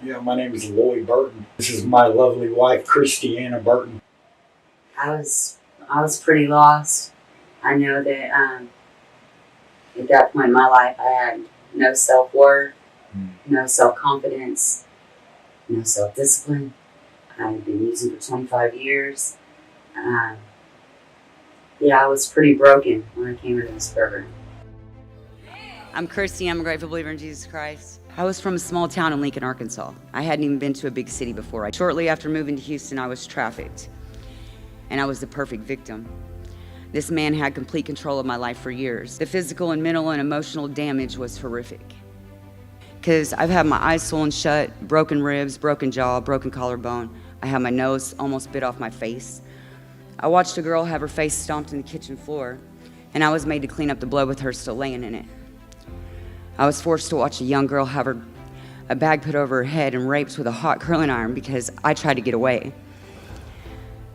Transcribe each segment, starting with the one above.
Yeah, my name is Loy Burton. This is my lovely wife, Christi Burton. I was pretty lost. I know that at that point in my life, I had no self-worth, no self-confidence, no self-discipline. I had been using for 25 years. I was pretty broken when I came into this program. I'm Christi. I'm a grateful believer in Jesus Christ. I was from a small town in Lincoln, Arkansas. I hadn't even been to a big city before. Shortly after moving to Houston, I was trafficked, and I was the perfect victim. This man had complete control of my life for years. The physical and mental and emotional damage was horrific. Because I've had my eyes swollen shut, broken ribs, broken jaw, broken collarbone. I had my nose almost bit off my face. I watched a girl have her face stomped in the kitchen floor, and I was made to clean up the blood with her still laying in it. I was forced to watch a young girl have a bag put over her head and raped with a hot curling iron because I tried to get away.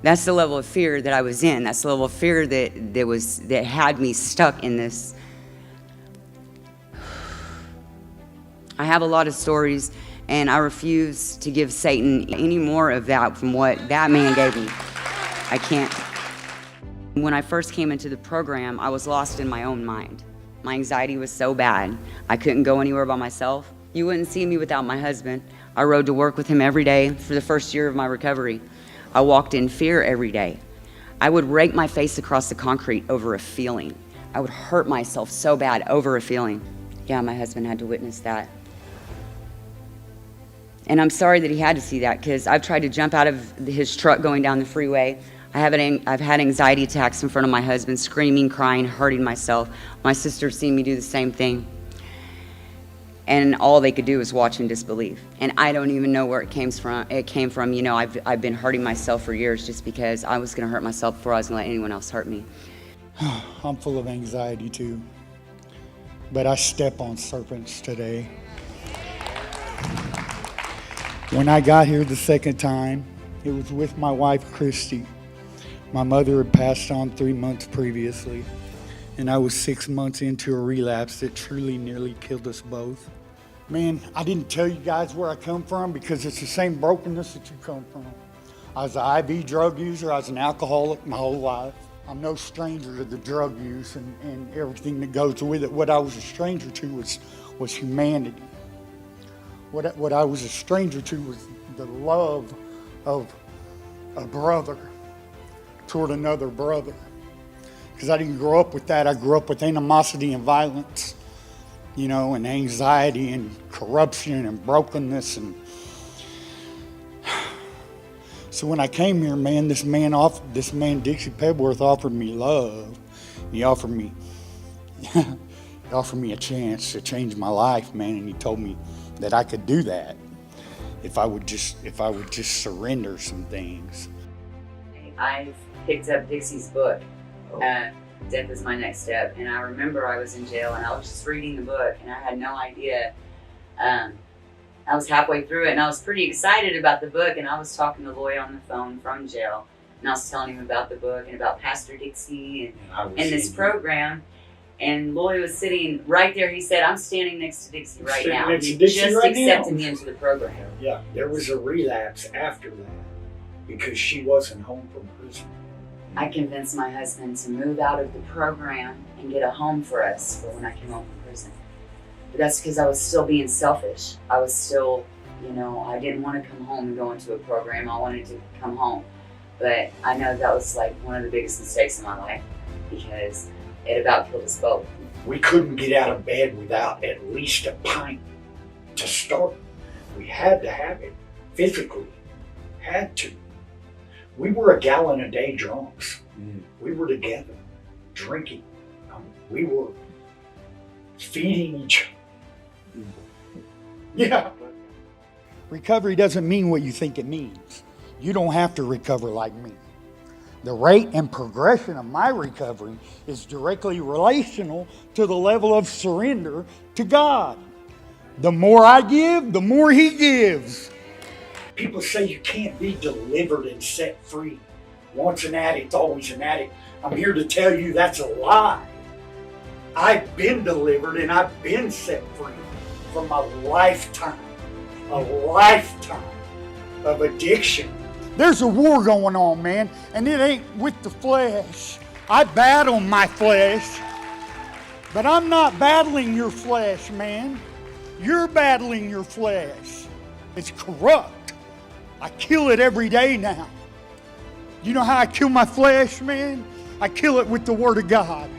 That's the level of fear that I was in. That's the level of fear that had me stuck in this. I have a lot of stories, and I refuse to give Satan any more of that from what that man gave me. I can't. When I first came into the program, I was lost in my own mind. My anxiety was so bad, I couldn't go anywhere by myself. You wouldn't see me without my husband. I rode to work with him every day for the first year of my recovery. I walked in fear every day. I would rake my face across the concrete over a feeling. I would hurt myself so bad over a feeling. Yeah, my husband had to witness that. And I'm sorry that he had to see that, because I've tried to jump out of his truck going down the freeway. I've had anxiety attacks in front of my husband, screaming, crying, hurting myself. My sister's seen me do the same thing. And all they could do was watch in disbelief. And I don't even know where it came from. You know, I've been hurting myself for years just because I was going to hurt myself before I was going to let anyone else hurt me. I'm full of anxiety too, but I step on serpents today. When I got here the second time, it was with my wife, Christi. My mother had passed on 3 months previously, and I was 6 months into a relapse that truly nearly killed us both. Man, I didn't tell you guys where I come from because it's the same brokenness that you come from. I was an IV drug user. I was an alcoholic my whole life. I'm no stranger to the drug use and everything that goes with it. What I was a stranger to was humanity. What I was a stranger to was the love of a brother toward another brother. Because I didn't grow up with that. I grew up with animosity and violence, you know, and anxiety and corruption and brokenness. And so when I came here, man, this man Dixie Pebworth offered me love. He offered me a chance to change my life, man, and he told me that I could do that if I would just surrender some things. I've picked up Dixie's book, Death is My Next Step, and I remember I was in jail and I was just reading the book and I had no idea. I was halfway through it and I was pretty excited about the book, and I was talking to Loy on the phone from jail, and I was telling him about the book and about Pastor Dixie and this program. And Loy was sitting right there. He said, I'm standing next to Dixie right now. He just accepted me into the program. Yeah, there was a relapse after that because she wasn't home from prison. I convinced my husband to move out of the program and get a home for us for when I came home from prison. But that's because I was still being selfish. I was still, you know, I didn't want to come home and go into a program. I wanted to come home. But I know that was like one of the biggest mistakes in my life because it about killed us both. We couldn't get out of bed without at least a pint to start. We had to have it physically. Had to. We were a gallon a day drunks. We were together, drinking. We were feeding each other. Yeah. Recovery doesn't mean what you think it means. You don't have to recover like me. The rate and progression of my recovery is directly relational to the level of surrender to God. The more I give, the more He gives. People say you can't be delivered and set free. Once an addict, always an addict. I'm here to tell you that's a lie. I've been delivered and I've been set free from a lifetime a lifetime of addiction. There's a war going on, man, and it ain't with the flesh. I battle my flesh, but I'm not battling your flesh, man. You're battling your flesh. It's corrupt. I kill it every day now. You know how I kill my flesh, man? I kill it with the Word of God.